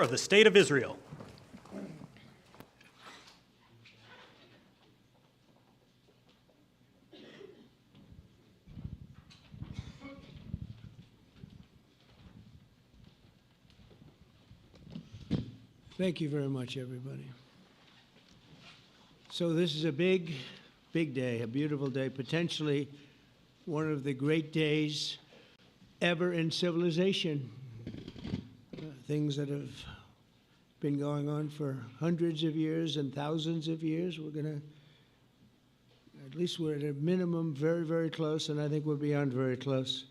of the State of Israel. Thank you very much, everybody. So this is a big, big day, a beautiful day, potentially one of the great days ever in civilization. Things that have been going on for hundreds of years and thousands of years. We're going to, at least we're at a minimum very, very close, and I think we're beyond very close.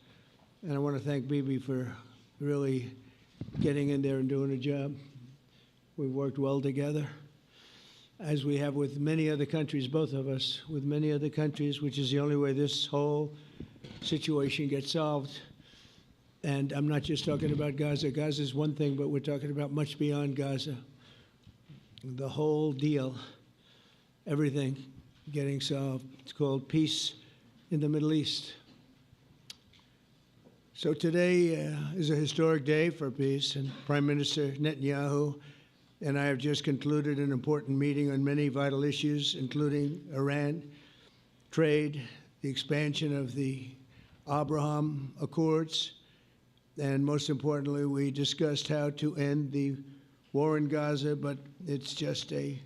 And I want to thank Bibi for really getting in there and doing a job. We've worked well together, as we have with many other countries, both of us, with many other countries, which is the only way this whole situation gets solved. And I'm not just talking about Gaza. Gaza is one thing, but we're talking about much beyond Gaza. The whole deal, everything getting solved. It's called peace in the Middle East. So today is a historic day for peace, and Prime Minister Netanyahu and I have just concluded an important meeting on many vital issues, including Iran, trade, the expansion of the Abraham Accords, and most importantly, we discussed how to end the war in Gaza, but it's just a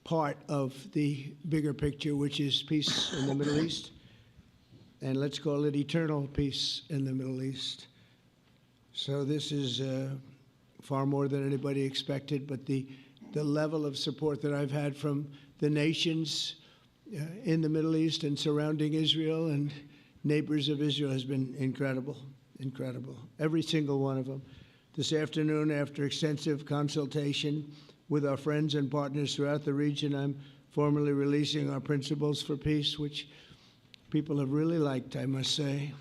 part of the bigger picture, which is peace in the Middle East, and let's call it eternal peace in the Middle East. So this is far more than anybody expected, but the level of support that I've had from the nations in the Middle East and surrounding Israel and neighbors of Israel has been incredible, incredible. Every single one of them. This afternoon, after extensive consultation with our friends and partners throughout the region, I'm formally releasing our principles for peace, which people have really liked, I must say.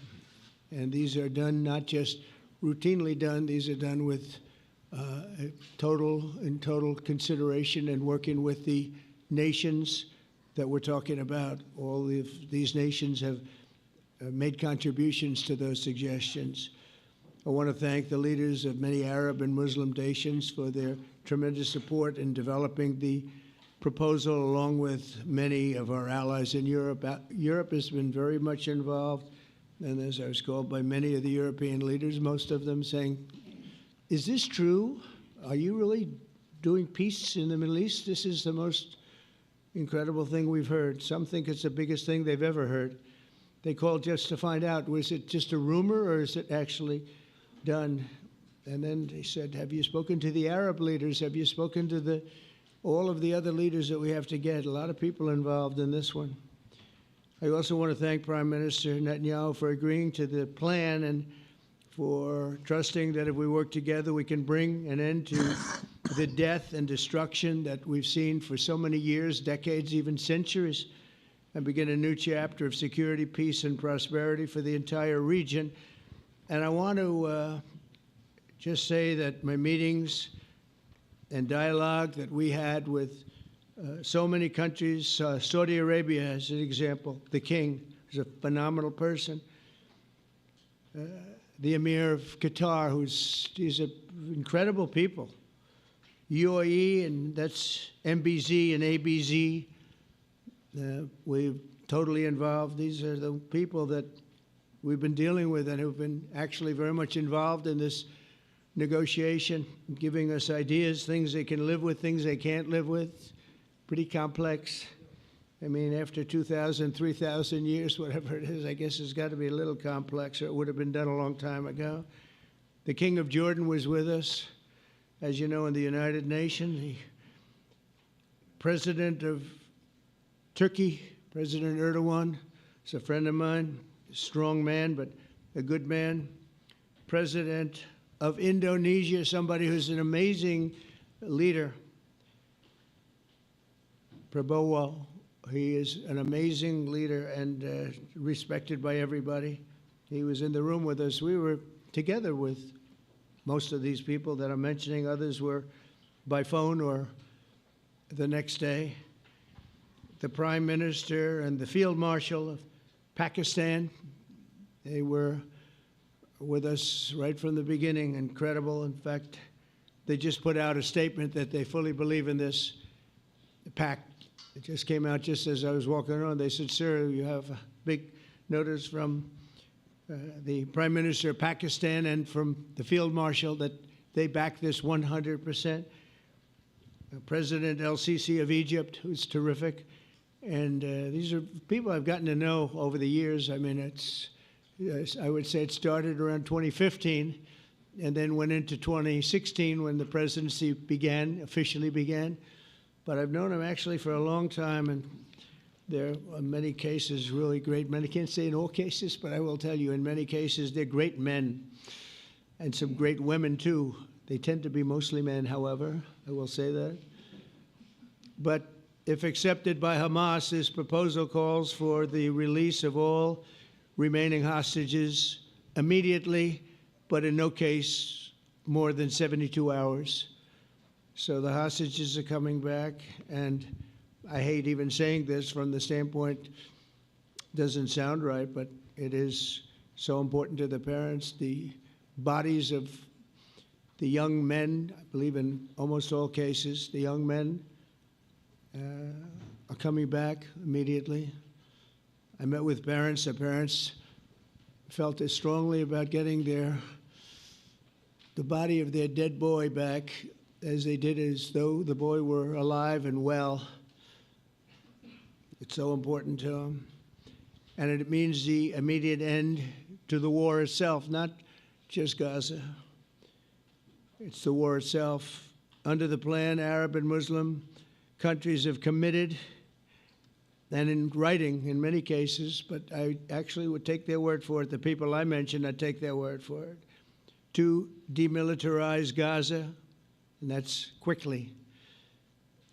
And these are done not just routinely done, these are done with total consideration and working with the nations that we're talking about. All of these nations have made contributions to those suggestions. I want to thank the leaders of many Arab and Muslim nations for their tremendous support in developing the proposal, along with many of our allies in Europe. Europe has been very much involved, and as I was called by many of the European leaders, most of them saying, is this true? Are you really doing peace in the Middle East? This is the most incredible thing we've heard. Some think it's the biggest thing they've ever heard. They called just to find out, was it just a rumor or is it actually done? And then they said, have you spoken to the Arab leaders? Have you spoken to all of the other leaders that we have to get? A lot of people involved in this one. I also want to thank Prime Minister Netanyahu for agreeing to the plan and for trusting that if we work together, we can bring an end to the death and destruction that we've seen for so many years, decades, even centuries, and begin a new chapter of security, peace, and prosperity for the entire region. And I want to just say that my meetings and dialogue that we had with so many countries, Saudi Arabia as an example, the king is a phenomenal person. The Emir of Qatar, he's an incredible people. UAE, and that's MBZ and ABZ. We're totally involved. These are the people that we've been dealing with and who've been actually very much involved in this negotiation, giving us ideas, things they can live with, things they can't live with. Pretty complex. I mean, after 2,000, 3,000 years, whatever it is, I guess it's got to be a little complex, or it would have been done a long time ago. The King of Jordan was with us, as you know, in the United Nations. The President of Turkey, President Erdogan, is a friend of mine, a strong man, but a good man. President of Indonesia, somebody who's an amazing leader, Prabowo. He is an amazing leader and respected by everybody. He was in the room with us. We were together with most of these people that I'm mentioning. Others were by phone or the next day. The Prime Minister and the Field Marshal of Pakistan, they were with us right from the beginning. Incredible. In fact, they just put out a statement that they fully believe in this pact. It just came out just as I was walking around. They said, "Sir, you have a big notice from the Prime Minister of Pakistan and from the Field Marshal that they back this 100%. President El-Sisi of Egypt, who's terrific. And these are people I've gotten to know over the years. I mean, I would say it started around 2015 and then went into 2016 when the presidency officially began. But I've known them actually for a long time, and they're in many cases really great men. I can't say in all cases, but I will tell you in many cases they're great men and some great women too. They tend to be mostly men, however, I will say that. But if accepted by Hamas, this proposal calls for the release of all remaining hostages immediately, but in no case more than 72 hours. So the hostages are coming back, and I hate even saying this from the standpoint, doesn't sound right, but it is so important to the parents. The bodies of the young men, I believe in almost all cases, the young men are coming back immediately. I met with parents. The parents felt as strongly about getting the body of their dead boy back as they did as though the boy were alive and well. It's so important to them. And it means the immediate end to the war itself, not just Gaza. It's the war itself. Under the plan, Arab and Muslim countries have committed, and in writing in many cases, but I actually would take their word for it. The people I mentioned, I'd take their word for it, to demilitarize Gaza, and that's quickly.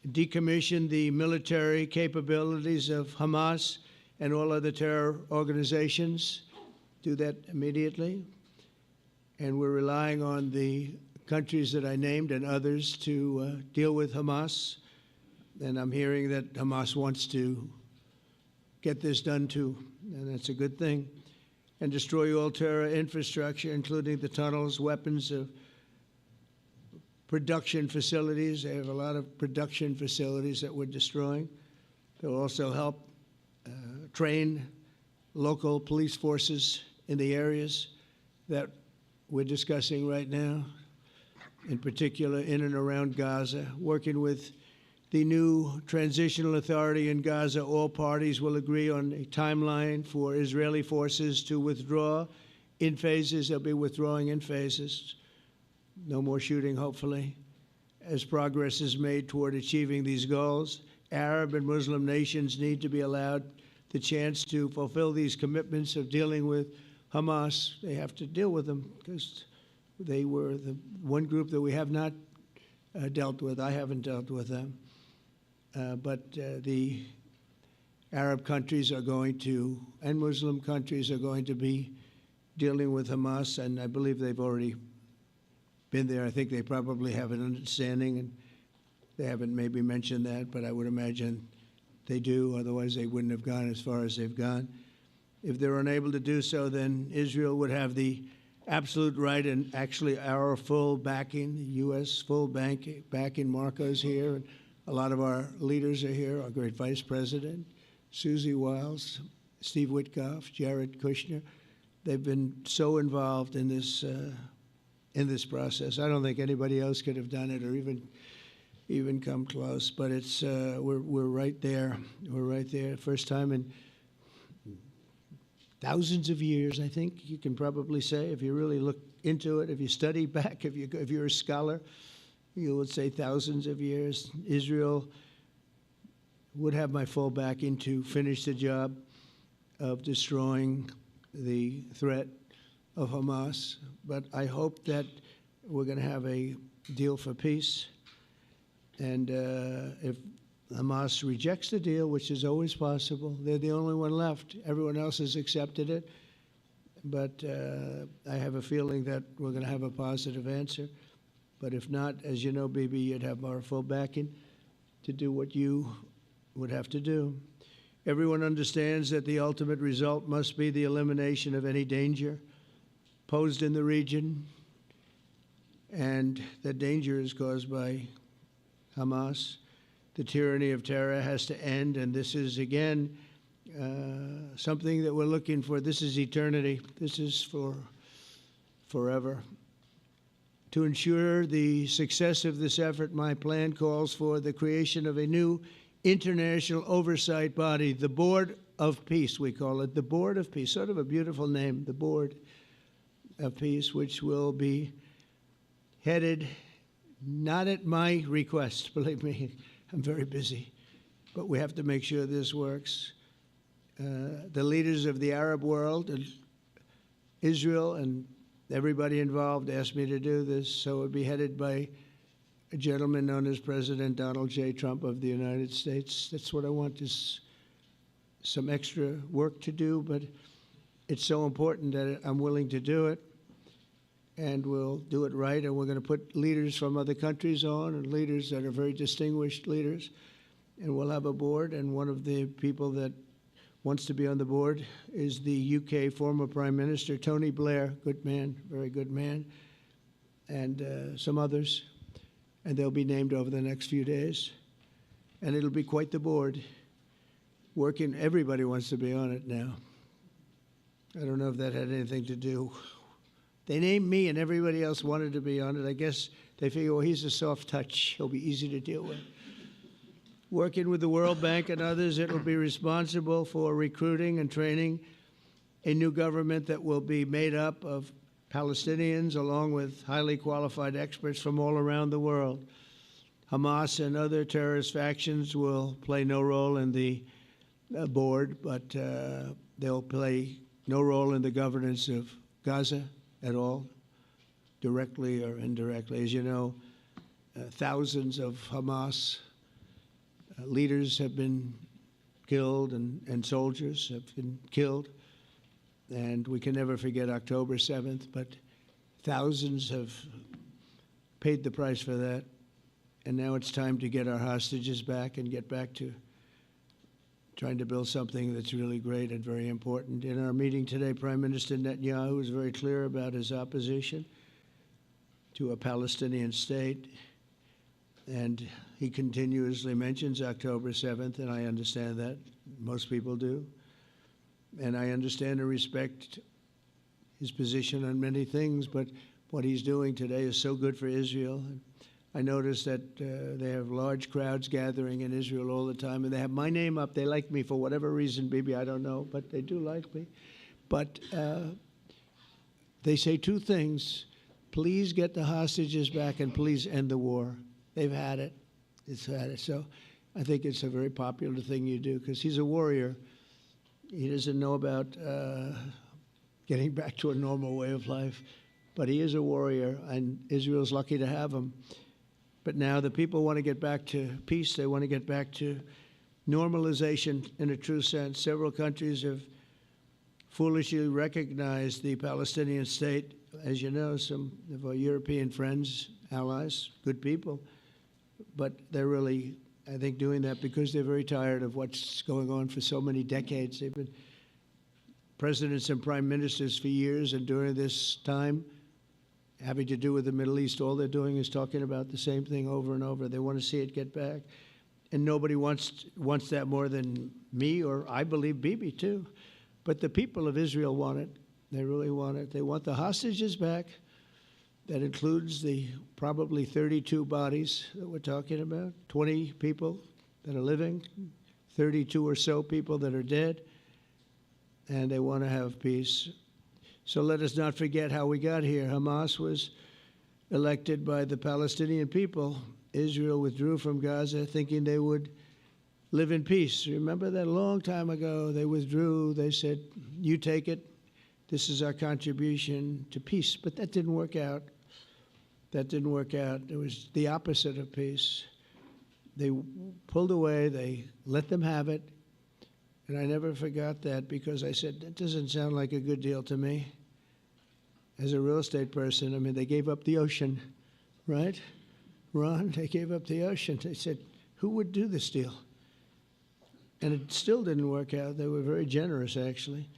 Decommission the military capabilities of Hamas and all other terror organizations. Do that immediately. And we're relying on the countries that I named and others to deal with Hamas. And I'm hearing that Hamas wants to get this done too, and that's a good thing. And destroy all terror infrastructure, including the tunnels, weapons, production facilities. They have a lot of production facilities that we're destroying. They'll also help train local police forces in the areas that we're discussing right now, in particular in and around Gaza, working with the new transitional authority in Gaza. All parties will agree on a timeline for Israeli forces to withdraw in phases. They'll be withdrawing in phases. No more shooting, hopefully. As progress is made toward achieving these goals, Arab and Muslim nations need to be allowed the chance to fulfill these commitments of dealing with Hamas. They have to deal with them because they were the one group that we have not dealt with. I haven't dealt with them. But the Arab countries are going to, and Muslim countries are going to be dealing with Hamas, and I believe they've already been there. I think they probably have an understanding, and they haven't maybe mentioned that, but I would imagine they do, otherwise they wouldn't have gone as far as they've gone. If they're unable to do so, then Israel would have the absolute right and actually our full backing, the U.S. full backing. Marco's here, and a lot of our leaders are here, our great Vice President, Susie Wiles, Steve Witkoff, Jared Kushner. They've been so involved in this process. I don't think anybody else could have done it or even come close, but it's we're right there. We're right there. First time in thousands of years, I think you can probably say, if you really look into it, if you study back, if you're a scholar, you would say thousands of years. Israel would have my full backing to finish the job of destroying the threat of Hamas. But I hope that we're going to have a deal for peace. And if Hamas rejects the deal, which is always possible, they're the only one left. Everyone else has accepted it. But I have a feeling that we're going to have a positive answer. But if not, as you know, Bibi, you'd have our full backing to do what you would have to do. Everyone understands that the ultimate result must be the elimination of any danger posed in the region and the danger is caused by Hamas. The tyranny of terror has to end, and this is, again, something that we're looking for. This is eternity. This is for forever. To ensure the success of this effort, my plan calls for the creation of a new international oversight body, the Board of Peace, we call it, the Board of Peace, sort of a beautiful name, the Board of Peace, which will be headed, not at my request, believe me, I'm very busy, but we have to make sure this works. The leaders of the Arab world and Israel and everybody involved asked me to do this, so it would be headed by a gentleman known as President Donald J. Trump of the United States. That's what I want, is some extra work to do, but it's so important that I'm willing to do it, and we'll do it right, and we're going to put leaders from other countries on, and leaders that are very distinguished leaders, and we'll have a board, and one of the people that wants to be on the board is the UK former Prime Minister, Tony Blair, good man, very good man, and some others, and they'll be named over the next few days, and it'll be quite the board. Working, everybody wants to be on it now. I don't know if that had anything to do. They named me and everybody else wanted to be on it. I guess they figure, well, he's a soft touch. He'll be easy to deal with. Working with the World Bank and others, it will be responsible for recruiting and training a new government that will be made up of Palestinians along with highly qualified experts from all around the world. Hamas and other terrorist factions will play no role in the board, but they'll play no role in the governance of Gaza at all, directly or indirectly. As you know, thousands of Hamas leaders have been killed and soldiers have been killed. And we can never forget October 7th, but thousands have paid the price for that. And now it's time to get our hostages back and get back to trying to build something that's really great and very important. In our meeting today, Prime Minister Netanyahu was very clear about his opposition to a Palestinian state, and he continuously mentions October 7th, and I understand that. Most people do. And I understand and respect his position on many things, but what he's doing today is so good for Israel. I noticed that they have large crowds gathering in Israel all the time, and they have my name up. They like me for whatever reason, Bibi, I don't know, but they do like me. But they say two things: please get the hostages back and please end the war. They've had it. It's had it. So I think it's a very popular thing you do, because he's a warrior. He doesn't know about getting back to a normal way of life, but he is a warrior, and Israel's lucky to have him. But now the people want to get back to peace. They want to get back to normalization in a true sense. Several countries have foolishly recognized the Palestinian state. As you know, some of our European friends, allies, good people, but they're really, I think, doing that because they're very tired of what's going on for so many decades. They've been presidents and prime ministers for years, and during this time, having to do with the Middle East, all they're doing is talking about the same thing over and over. They want to see it get back. And nobody wants that more than me, or I believe Bibi too. But the people of Israel want it. They really want it. They want the hostages back. That includes the probably 32 bodies that we're talking about, 20 people that are living, 32 or so people that are dead, and they want to have peace. So let us not forget how we got here. Hamas was elected by the Palestinian people. Israel withdrew from Gaza thinking they would live in peace. Remember that a long time ago? They withdrew. They said, you take it. This is our contribution to peace. But that didn't work out. That didn't work out. It was the opposite of peace. They pulled away. They let them have it. And I never forgot that, because I said, that doesn't sound like a good deal to me. As a real estate person, I mean, they gave up the ocean, right? Ron, they gave up the ocean. They said, who would do this deal? And it still didn't work out. They were very generous, actually.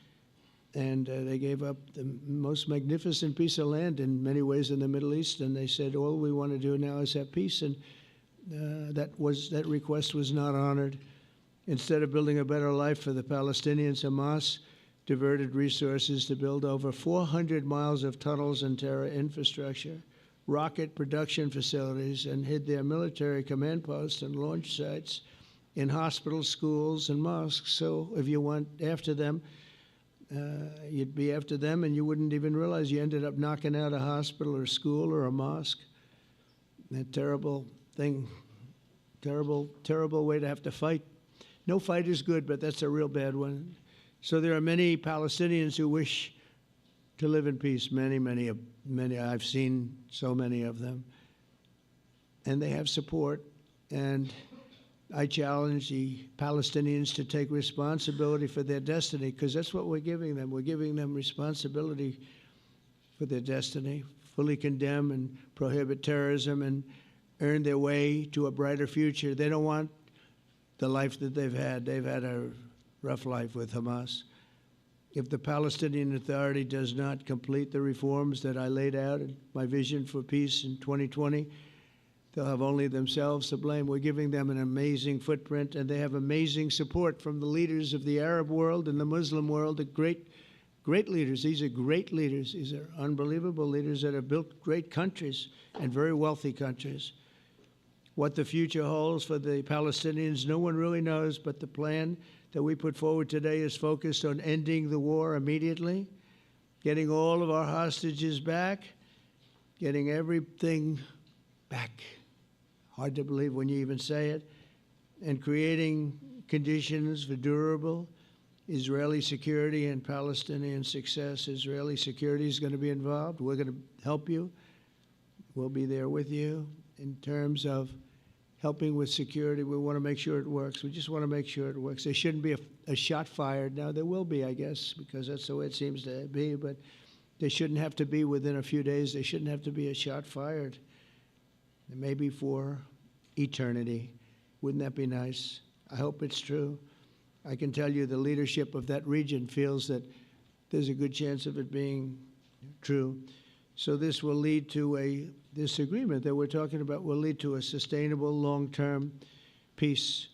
And they gave up the most magnificent piece of land in many ways in the Middle East, and they said, all we want to do now is have peace, and that request was not honored. Instead of building a better life for the Palestinians, Hamas diverted resources to build over 400 miles of tunnels and terror infrastructure, rocket production facilities, and hid their military command posts and launch sites in hospitals, schools, and mosques. So if you went after them, you'd be after them, and you wouldn't even realize you ended up knocking out a hospital or a school or a mosque. That terrible thing, terrible way to have to fight. No fight is good, but that's a real bad one. So there are many Palestinians who wish to live in peace. Many. I've seen so many of them, and they have support. And I challenge the Palestinians to take responsibility for their destiny, because that's what we're giving them. We're giving them responsibility for their destiny, fully condemn and prohibit terrorism and earn their way to a brighter future. They don't want the life that they've had. They've had a rough life with Hamas. If the Palestinian Authority does not complete the reforms that I laid out in my vision for peace in 2020, they'll have only themselves to blame. We're giving them an amazing footprint, and they have amazing support from the leaders of the Arab world and the Muslim world, the great leaders. These are great leaders. These are unbelievable leaders that have built great countries and very wealthy countries. What the future holds for the Palestinians, no one really knows, but the plan that we put forward today is focused on ending the war immediately, getting all of our hostages back, getting everything back. Hard to believe when you even say it, and creating conditions for durable Israeli security and Palestinian success. Israeli security is going to be involved. We're going to help you. We'll be there with you in terms of helping with security. We want to make sure it works. We just want to make sure it works. There shouldn't be a shot fired. Now, there will be, I guess, because that's the way it seems to be, but there shouldn't have to be within a few days. There shouldn't have to be a shot fired. Maybe for eternity. Wouldn't that be nice? I hope it's true. I can tell you the leadership of that region feels that there's a good chance of it being true. So this will lead to this agreement that we're talking about will lead to a sustainable, long-term peace.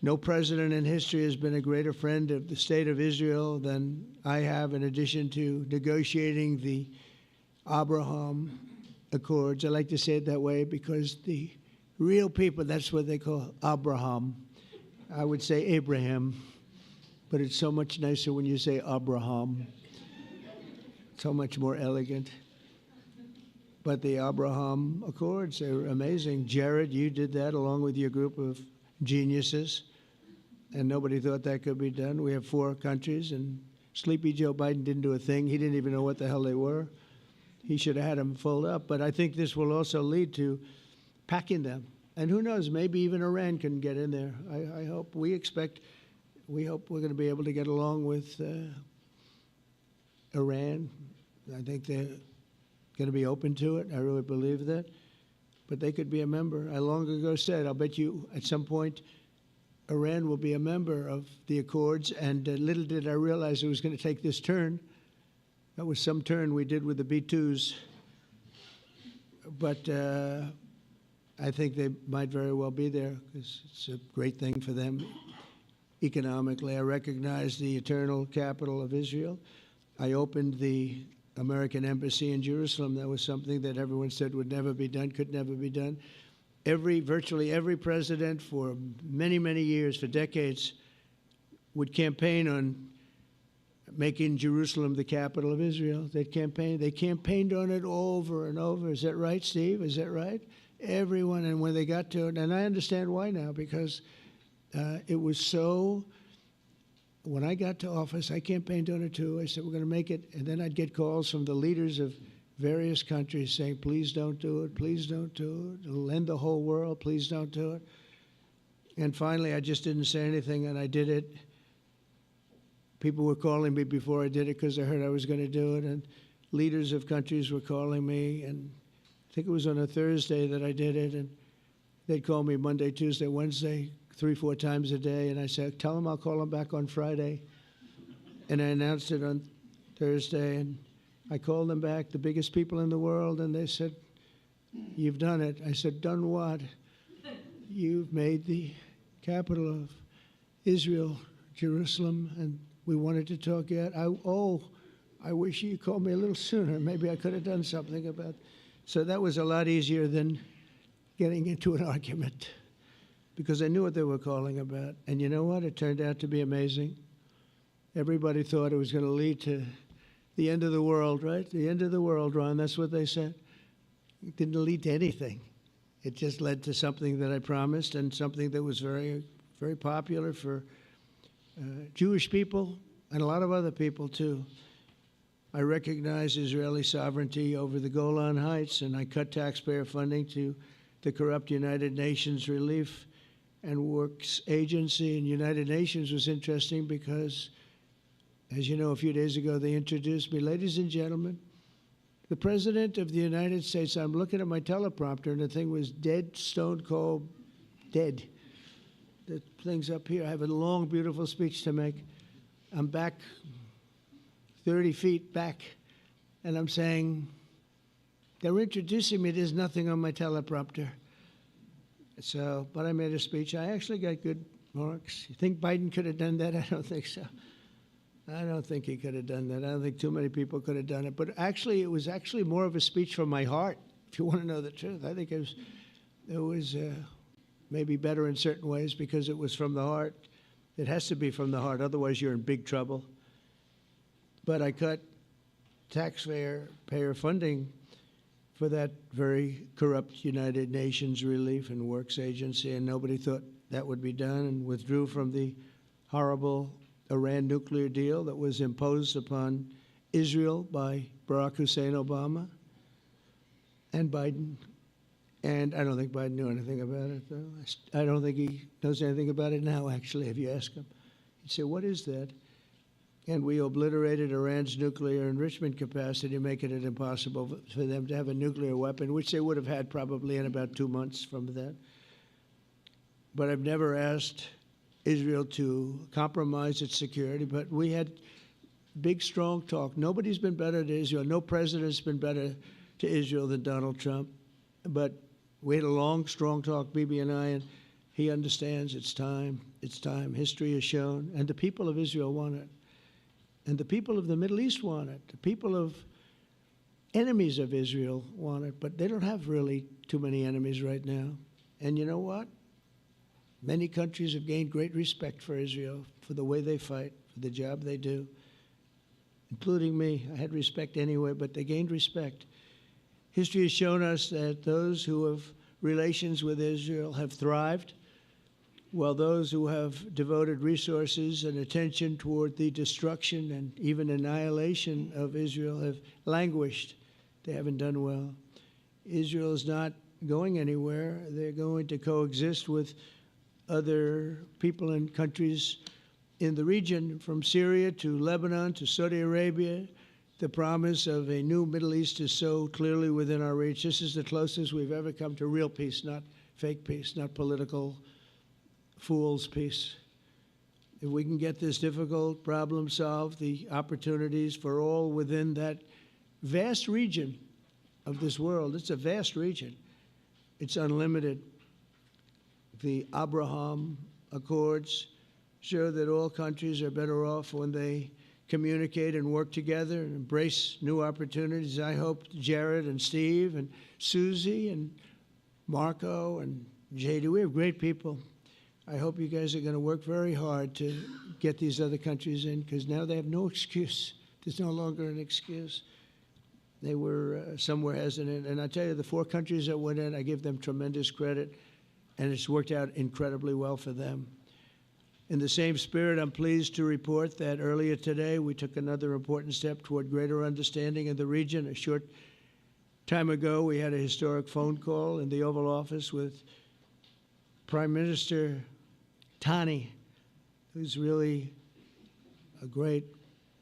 No president in history has been a greater friend of the state of Israel than I have, in addition to negotiating the Abraham Accords. I like to say it that way because the real people, that's what they call Abraham. I would say Abraham, but it's so much nicer when you say Abraham. So much more elegant. But the Abraham Accords are amazing. Jared, you did that along with your group of geniuses, and nobody thought that could be done. We have 4 countries, and Sleepy Joe Biden didn't do a thing. He didn't even know what the hell they were. He should have had them fold up. But I think this will also lead to packing them. And who knows, maybe even Iran can get in there. I hope, we hope we're going to be able to get along with Iran. I think they're going to be open to it. I really believe that. But they could be a member. I long ago said, I'll bet you at some point Iran will be a member of the Accords. And little did I realize it was going to take this turn. That was some turn we did with the B-2s. But I think they might very well be there because it's a great thing for them economically. I recognize the eternal capital of Israel. I opened the American embassy in Jerusalem. That was something that everyone said would never be done, could never be done. Virtually every president for many, many years, for decades, would campaign on making Jerusalem the capital of Israel. They campaigned on it over and over. Is that right, Steve? Is that right? Everyone, and when they got to it, and I understand why now, because it was so, when I got to office, I campaigned on it too. I said, we're going to make it, and then I'd get calls from the leaders of various countries saying, please don't do it, please don't do it. It'll end the whole world, please don't do it. And finally, I just didn't say anything, and I did it. People were calling me before I did it because they heard I was going to do it, and leaders of countries were calling me, and I think it was on a Thursday that I did it, and they'd call me Monday, Tuesday, Wednesday, 3-4 times a day, and I said, tell them I'll call them back on Friday. And I announced it on Thursday, and I called them back, the biggest people in the world, and they said, "You've done it." I said, "Done what?" "You've made the capital of Israel, Jerusalem, and we wanted to talk yet." I wish you called me a little sooner. Maybe I could have done something about it. So that was a lot easier than getting into an argument, because I knew what they were calling about. And you know what? It turned out to be amazing. Everybody thought it was going to lead to the end of the world, right? The end of the world, Ron, that's what they said. It didn't lead to anything. It just led to something that I promised, and something that was very, very popular for Jewish people and a lot of other people too. I recognize Israeli sovereignty over the Golan Heights, and I cut taxpayer funding to the corrupt United Nations Relief and Works Agency. And United Nations was interesting because, as you know, a few days ago they introduced me. Ladies and gentlemen, the President of the United States. I'm looking at my teleprompter, and the thing was dead, stone cold, dead. The thing's up here. I have a long, beautiful speech to make. I'm back 30 feet back, and I'm saying, they're introducing me. There's nothing on my teleprompter. So, but I made a speech. I actually got good marks. You think Biden could have done that? I don't think so. I don't think he could have done that. I don't think too many people could have done it. But actually, it was actually more of a speech from my heart, if you want to know the truth. I think it was maybe better in certain ways because it was from the heart. It has to be from the heart. Otherwise, you're in big trouble. But I cut taxpayer funding for that very corrupt United Nations Relief and Works Agency, and nobody thought that would be done, and withdrew from the horrible Iran nuclear deal that was imposed upon Israel by Barack Hussein Obama and Biden. And I don't think Biden knew anything about it, though. I don't think he knows anything about it now, actually, if you ask him. He'd say, "What is that?" And we obliterated Iran's nuclear enrichment capacity, making it impossible for them to have a nuclear weapon, which they would have had probably in about 2 months from that. But I've never asked Israel to compromise its security, but we had big, strong talk. Nobody's been better to Israel. No president's been better to Israel than Donald Trump. But we had a long, strong talk, Bibi and I, and he understands it's time. It's time. History has shown, and the people of Israel want it. And the people of the Middle East want it. The people of enemies of Israel want it, but they don't have really too many enemies right now. And you know what? Many countries have gained great respect for Israel, for the way they fight, for the job they do, including me. I had respect anyway, but they gained respect. History has shown us that those who have relations with Israel have thrived, while those who have devoted resources and attention toward the destruction and even annihilation of Israel have languished. They haven't done well. Israel is not going anywhere. They're going to coexist with other people and countries in the region, from Syria to Lebanon to Saudi Arabia. The promise of a new Middle East is so clearly within our reach. This is the closest we've ever come to real peace, not fake peace, not political fool's peace. If we can get this difficult problem solved, the opportunities for all within that vast region of this world, it's a vast region, it's unlimited. The Abraham Accords show that all countries are better off when they communicate and work together and embrace new opportunities. I hope Jared and Steve and Susie and Marco and JD, we have great people. I hope you guys are going to work very hard to get these other countries in, because now they have no excuse. There's no longer an excuse. They were somewhere hesitant. And I tell you, the 4 countries that went in, I give them tremendous credit, and it's worked out incredibly well for them. In the same spirit, I'm pleased to report that earlier today, we took another important step toward greater understanding in the region. A short time ago, we had a historic phone call in the Oval Office with Prime Minister Tani, who's really a great,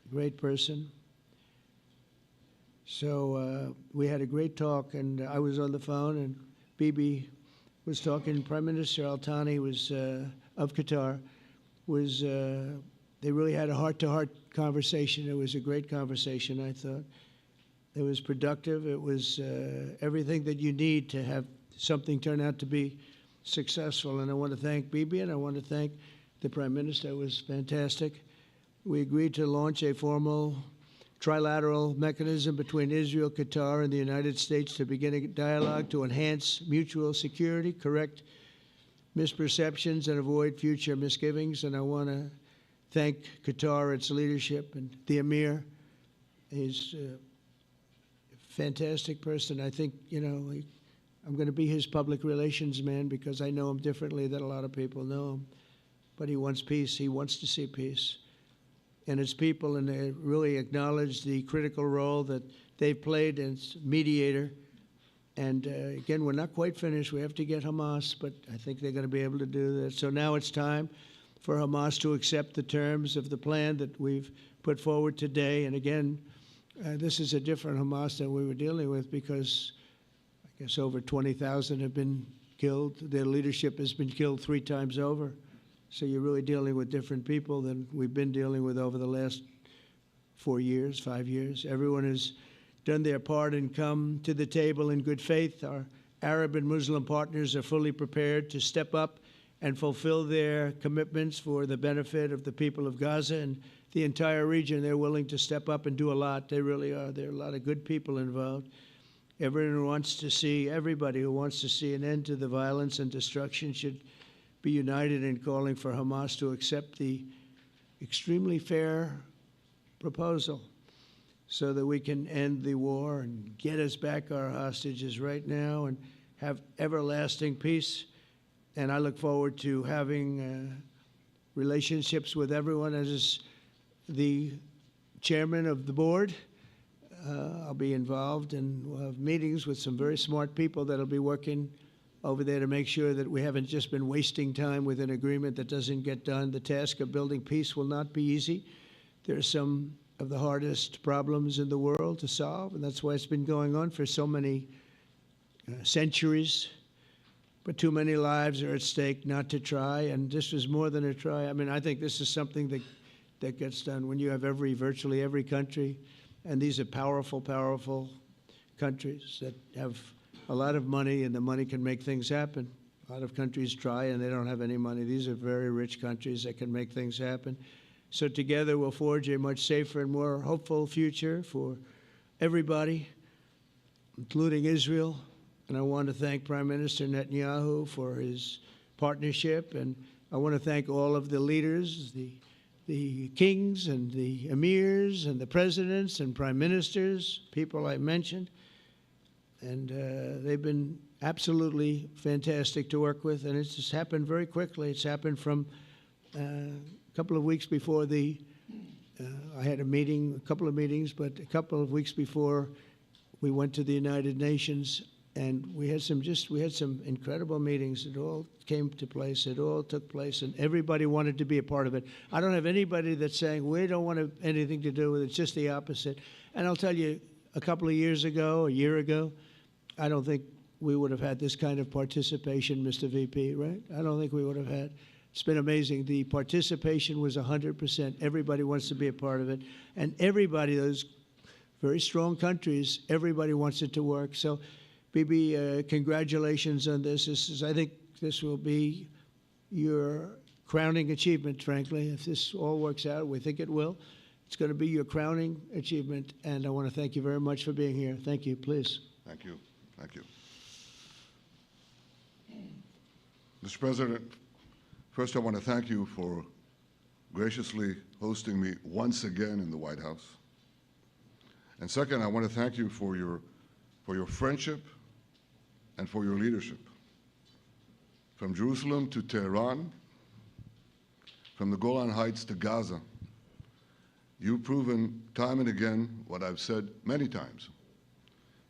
great person. So we had a great talk, and I was on the phone, and Bibi was talking. Prime Minister Al Thani was of Qatar. They really had a heart-to-heart conversation. It was a great conversation, I thought. It was productive. It was everything that you need to have something turn out to be successful. And I want to thank Bibi, and I want to thank the Prime Minister. It was fantastic. We agreed to launch a formal trilateral mechanism between Israel, Qatar, and the United States to begin a dialogue to enhance mutual security, correct misperceptions, and avoid future misgivings. And I want to thank Qatar, its leadership, and the Emir. He's a fantastic person. I think, you know, I'm going to be his public relations man because I know him differently than a lot of people know him. But he wants peace. He wants to see peace. And his people, and they really acknowledge the critical role that they've played as mediator. And again, we're not quite finished. We have to get Hamas, but I think they're going to be able to do that. So now it's time for Hamas to accept the terms of the plan that we've put forward today. And again, this is a different Hamas than we were dealing with because I guess over 20,000 have been killed. Their leadership has been killed 3 times over. So you're really dealing with different people than we've been dealing with over the last 4 years, 5 years. Everyone has done their part and come to the table in good faith. Our Arab and Muslim partners are fully prepared to step up and fulfill their commitments for the benefit of the people of Gaza and the entire region. They're willing to step up and do a lot. They really are. There are a lot of good people involved. Everybody who wants to see an end to the violence and destruction should be united in calling for Hamas to accept the extremely fair proposal so that we can end the war and get us back our hostages right now and have everlasting peace. And I look forward to having relationships with everyone. As the chairman of the board, I'll be involved, and we'll have meetings with some very smart people that'll be working over there to make sure that we haven't just been wasting time with an agreement that doesn't get done. The task of building peace will not be easy. There are some of the hardest problems in the world to solve, and that's why it's been going on for so many centuries. But too many lives are at stake not to try, and this is more than a try. I mean, I think this is something that gets done when you have virtually every country, and these are powerful, powerful countries that have a lot of money, and the money can make things happen. A lot of countries try, and they don't have any money. These are very rich countries that can make things happen. So together we'll forge a much safer and more hopeful future for everybody, including Israel. And I want to thank Prime Minister Netanyahu for his partnership. And I want to thank all of the leaders, the kings and the emirs and the presidents and prime ministers, people I mentioned. And they've been absolutely fantastic to work with. And it's just happened very quickly. It's happened from a couple of weeks before I had a couple of meetings, but a couple of weeks before we went to the United Nations, and we had some incredible meetings. It all came to place. It all took place, and everybody wanted to be a part of it. I don't have anybody that's saying we don't want anything to do with it. It's just the opposite. And I'll tell you, a couple of years ago, a year ago, I don't think we would have had this kind of participation, Mr. VP, right? I don't think we would have had. It's been amazing. The participation was 100%. Everybody wants to be a part of it. And everybody, those very strong countries, everybody wants it to work. So, Bibi, congratulations on this. I think this will be your crowning achievement, frankly. If this all works out, we think it will. It's going to be your crowning achievement. And I want to thank you very much for being here. Thank you. Please. Thank you. Thank you. Mr. President, first I want to thank you for graciously hosting me once again in the White House. And second, I want to thank you for your friendship and for your leadership. From Jerusalem to Tehran, from the Golan Heights to Gaza, you've proven time and again what I've said many times.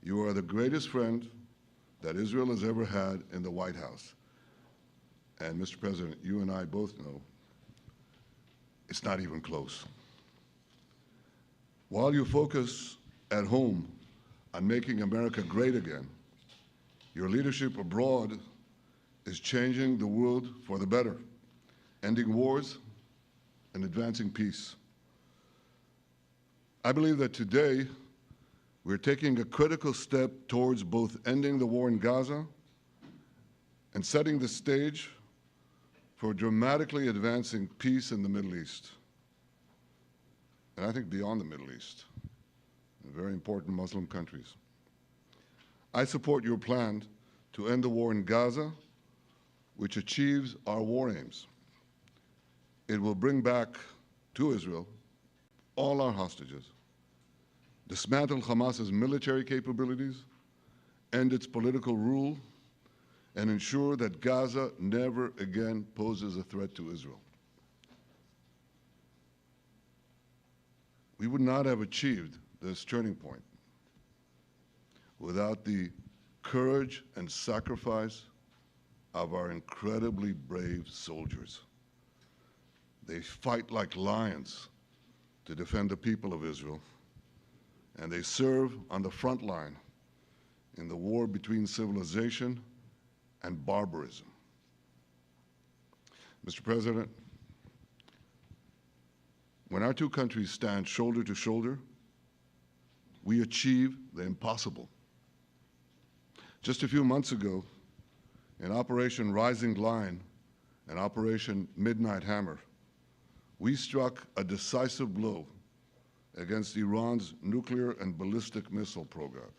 You are the greatest friend that Israel has ever had in the White House. And Mr. President, you and I both know it's not even close. While you focus at home on making America great again, your leadership abroad is changing the world for the better, ending wars and advancing peace. I believe that today we're taking a critical step towards both ending the war in Gaza and setting the stage for dramatically advancing peace in the Middle East, and I think beyond the Middle East, in very important Muslim countries. I support your plan to end the war in Gaza, which achieves our war aims. It will bring back to Israel all our hostages, dismantle Hamas's military capabilities, end its political rule, and ensure that Gaza never again poses a threat to Israel. We would not have achieved this turning point without the courage and sacrifice of our incredibly brave soldiers. They fight like lions to defend the people of Israel, and they serve on the front line in the war between civilization and barbarism. Mr. President, when our two countries stand shoulder to shoulder, we achieve the impossible. Just a few months ago, in Operation Rising Lion and Operation Midnight Hammer, we struck a decisive blow against Iran's nuclear and ballistic missile program.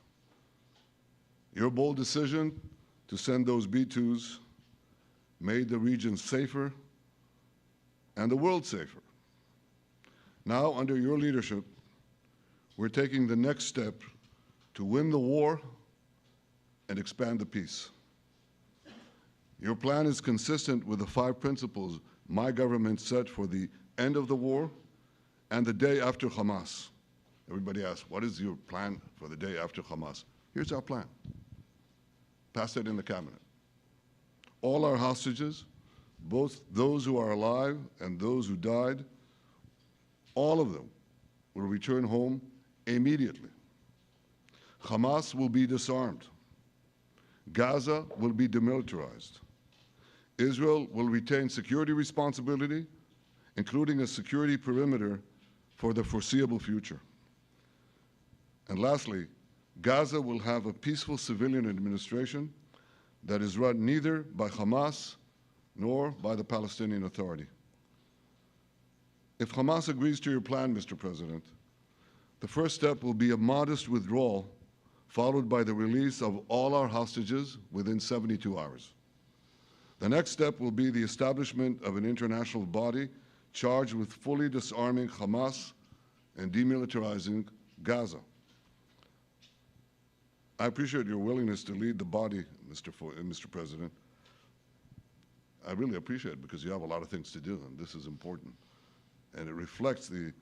Your bold decision to send those B-2s made the region safer and the world safer. Now, under your leadership, we're taking the next step to win the war and expand the peace. Your plan is consistent with the 5 principles my government set for the end of the war and the day after Hamas. Everybody asks, what is your plan for the day after Hamas? Here's our plan. Pass it in the cabinet. All our hostages, both those who are alive and those who died, all of them will return home immediately. Hamas will be disarmed. Gaza will be demilitarized. Israel will retain security responsibility, including a security perimeter for the foreseeable future. And lastly, Gaza will have a peaceful civilian administration that is run neither by Hamas nor by the Palestinian Authority. If Hamas agrees to your plan, Mr. President, the first step will be a modest withdrawal, followed by the release of all our hostages within 72 hours. The next step will be the establishment of an international body charged with fully disarming Hamas and demilitarizing Gaza. I appreciate your willingness to lead the body, Mr. President. I really appreciate it because you have a lot of things to do, and this is important. And it reflects the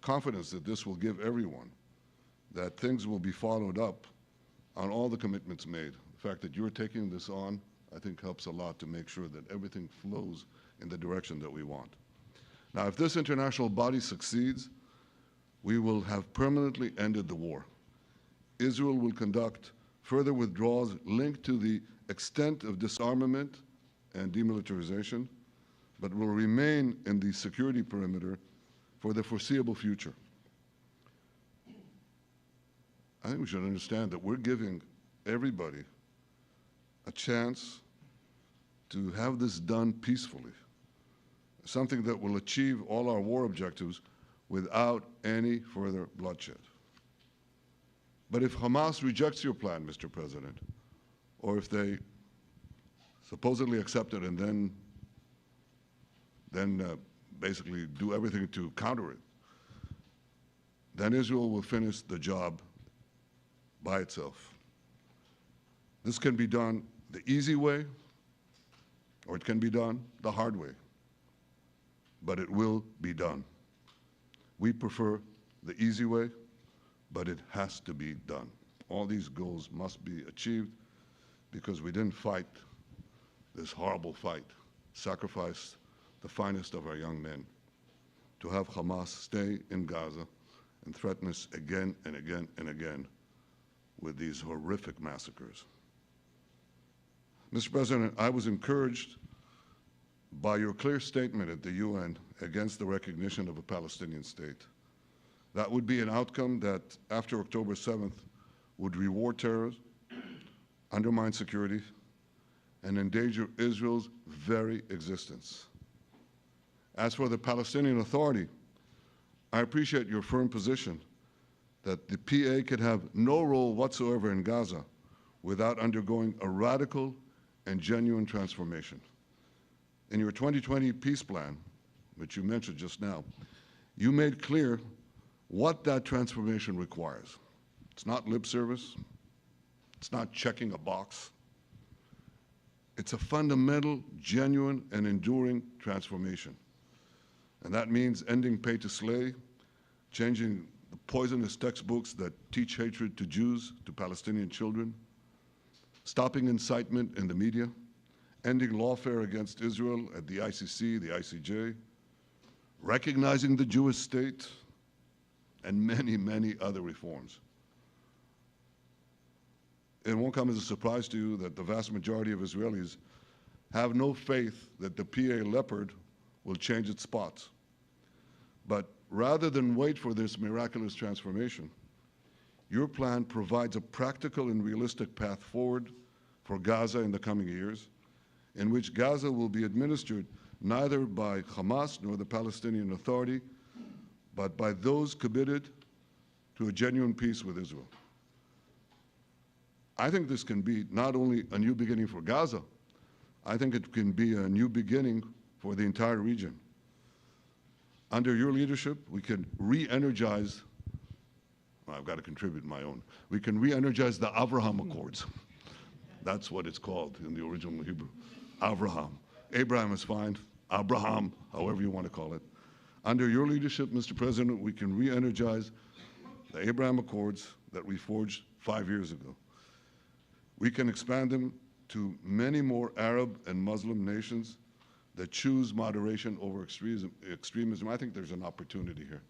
confidence that this will give everyone, that things will be followed up on all the commitments made. The fact that you're taking this on, I think, helps a lot to make sure that everything flows in the direction that we want. Now, if this international body succeeds, we will have permanently ended the war. Israel will conduct further withdrawals linked to the extent of disarmament and demilitarization, but will remain in the security perimeter for the foreseeable future. I think we should understand that we're giving everybody a chance to have this done peacefully, something that will achieve all our war objectives without any further bloodshed. But if Hamas rejects your plan, Mr. President, or if they supposedly accept it and then basically do everything to counter it, then Israel will finish the job by itself. This can be done the easy way, or it can be done the hard way, but it will be done. We prefer the easy way, but it has to be done. All these goals must be achieved because we didn't fight this horrible fight, sacrifice the finest of our young men to have Hamas stay in Gaza and threaten us again and again and again with these horrific massacres. Mr. President, I was encouraged by your clear statement at the UN against the recognition of a Palestinian state. That would be an outcome that, after October 7th, would reward terrorists, undermine security, and endanger Israel's very existence. As for the Palestinian Authority, I appreciate your firm position that the PA could have no role whatsoever in Gaza without undergoing a radical and genuine transformation. In your 2020 peace plan, which you mentioned just now, you made clear what that transformation requires. It's not lip service. It's not checking a box. It's a fundamental, genuine, and enduring transformation. And that means ending pay to slay, changing the poisonous textbooks that teach hatred to Jews, to Palestinian children, stopping incitement in the media, ending lawfare against Israel at the ICC, the ICJ, recognizing the Jewish state, and many, many other reforms. It won't come as a surprise to you that the vast majority of Israelis have no faith that the PA Leopard will change its spots. But rather than wait for this miraculous transformation, your plan provides a practical and realistic path forward for Gaza in the coming years, in which Gaza will be administered neither by Hamas nor the Palestinian Authority, but by those committed to a genuine peace with Israel. I think this can be not only a new beginning for Gaza, I think it can be a new beginning for the entire region. Under your leadership, we can re-energize, well, I've got to contribute my own, we can re-energize the Abraham Accords. That's what it's called in the original Hebrew, Abraham. Abraham is fine, Abraham, however you want to call it. Under your leadership, Mr. President, we can re-energize the Abraham Accords that we forged 5 years ago. We can expand them to many more Arab and Muslim nations that choose moderation over extremism. I think there's an opportunity here.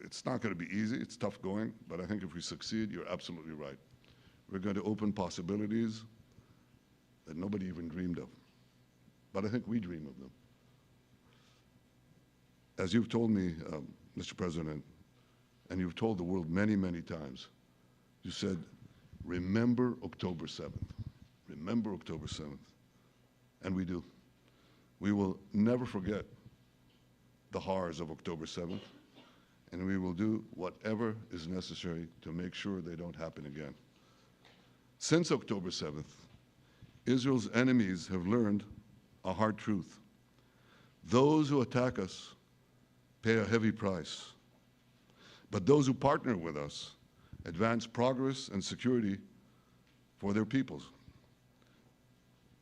It's not going to be easy, it's tough going, but I think if we succeed, you're absolutely right. We're going to open possibilities that nobody even dreamed of. But I think we dream of them. As you've told me, Mr. President, and you've told the world many, many times, you said, remember October 7th. Remember October 7th. And we do. We will never forget the horrors of October 7th, and we will do whatever is necessary to make sure they don't happen again. Since October 7th, Israel's enemies have learned a hard truth. Those who attack us pay a heavy price, but those who partner with us advance progress and security for their peoples.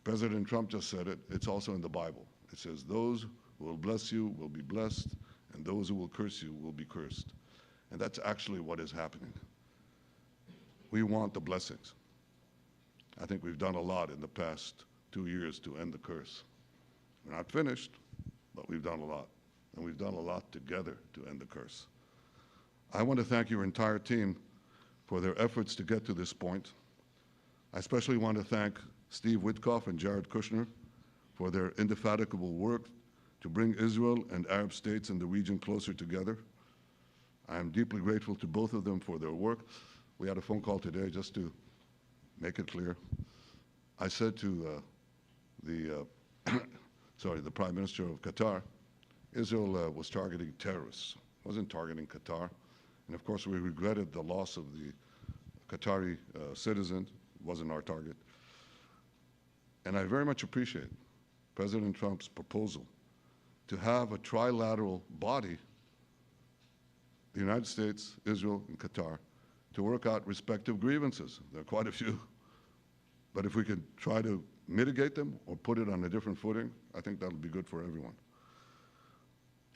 President Trump just said it. It's also in the Bible. It says, those who will bless you will be blessed, and those who will curse you will be cursed. And that's actually what is happening. We want the blessings. I think we've done a lot in the past 2 years to end the curse. We're not finished, but we've done a lot. And we've done a lot together to end the curse. I want to thank your entire team for their efforts to get to this point. I especially want to thank Steve Witkoff and Jared Kushner for their indefatigable work to bring Israel and Arab states in the region closer together. I am deeply grateful to both of them for their work. We had a phone call today just to make it clear. I said to the Prime Minister of Qatar, Israel was targeting terrorists, wasn't targeting Qatar. And of course, we regretted the loss of the Qatari citizen, wasn't our target. And I very much appreciate President Trump's proposal to have a trilateral body, the United States, Israel, and Qatar, to work out respective grievances. There are quite a few. But if we could try to mitigate them or put it on a different footing, I think that'll be good for everyone.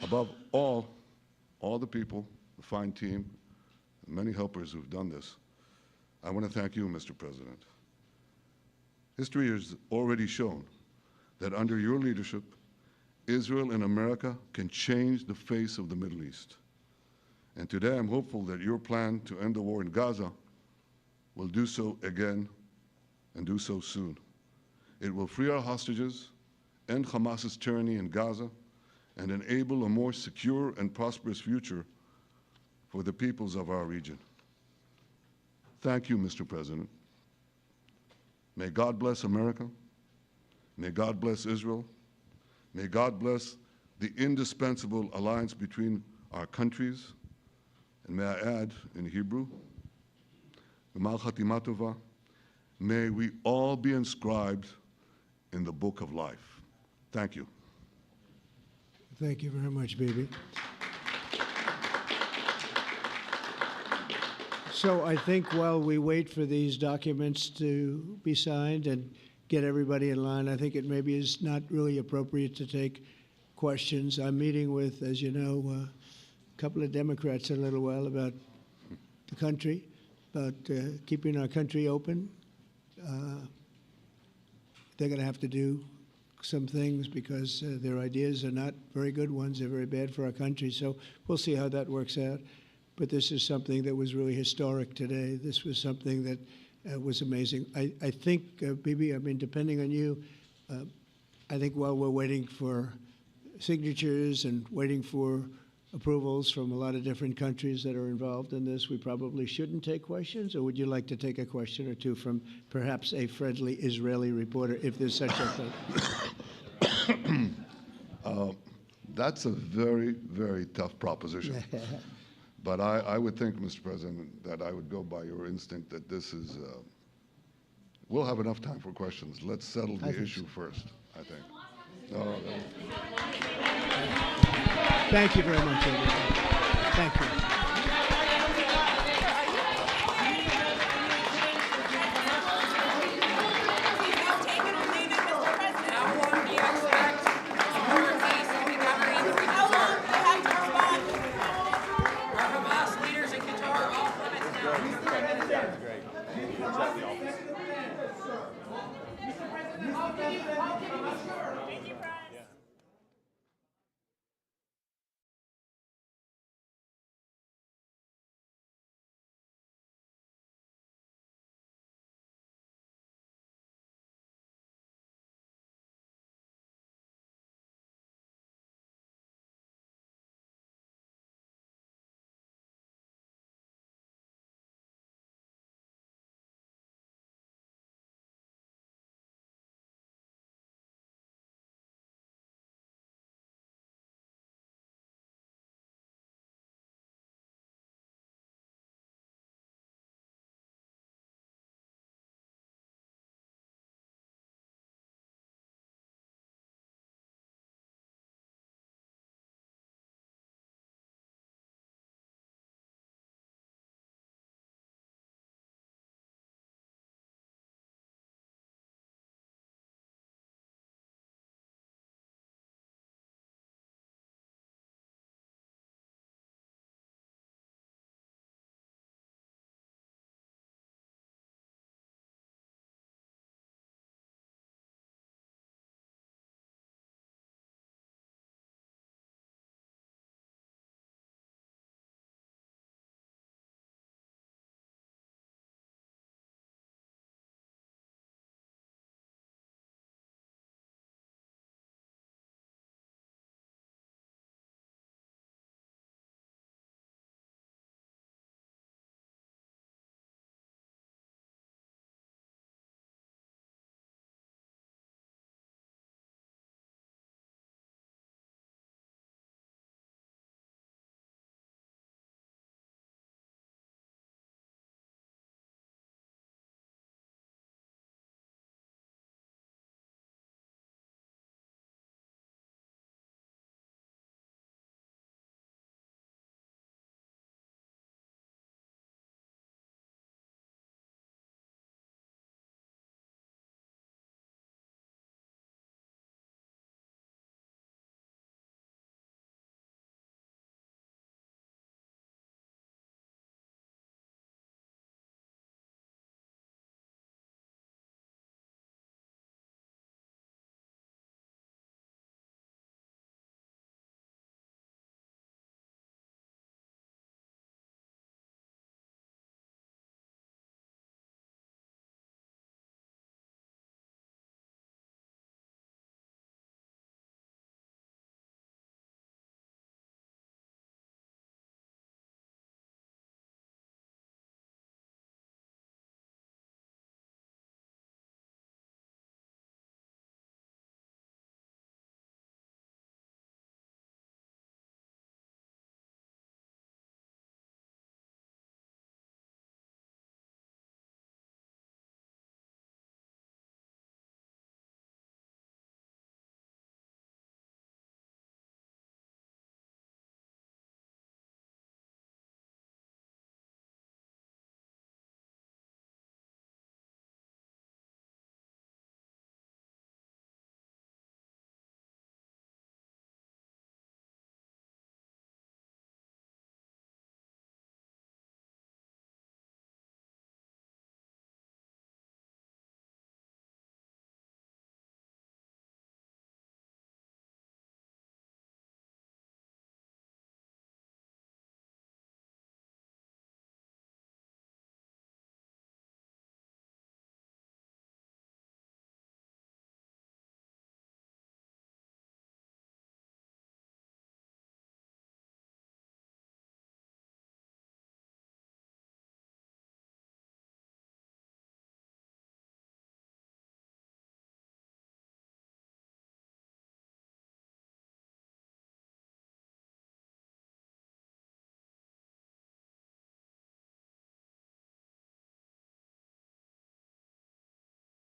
Above all the people, the fine team, and many helpers who've done this, I want to thank you, Mr. President. History has already shown that under your leadership, Israel and America can change the face of the Middle East. And today I'm hopeful that your plan to end the war in Gaza will do so again and do so soon. It will free our hostages, end Hamas's tyranny in Gaza, and enable a more secure and prosperous future for the peoples of our region. Thank you, Mr. President. May God bless America. May God bless Israel. May God bless the indispensable alliance between our countries. And may I add, in Hebrew, G'mal Chatima Tova, may we all be inscribed in the book of life. Thank you. Thank you very much, Bibi. So I think while we wait for these documents to be signed and get everybody in line, I think it maybe is not really appropriate to take questions. I'm meeting with, as you know, a couple of Democrats in a little while about the country, about keeping our country open. They're going to have to do some things because their ideas are not very good ones. They're very bad for our country. So we'll see how that works out. But this is something that was really historic today. This was something that was amazing. I think, Bibi, I mean, depending on you, I think while we're waiting for signatures and waiting for approvals from a lot of different countries that are involved in this, we probably shouldn't take questions? Or would you like to take a question or two from perhaps a friendly Israeli reporter, if there's such a thing? That's a very, very tough proposition. But I would think, Mr. President, that I would go by your instinct that this is, we'll have enough time for questions. Let's settle the issue first, I think. No. Thank you very much, everybody. Thank you. I'll give you the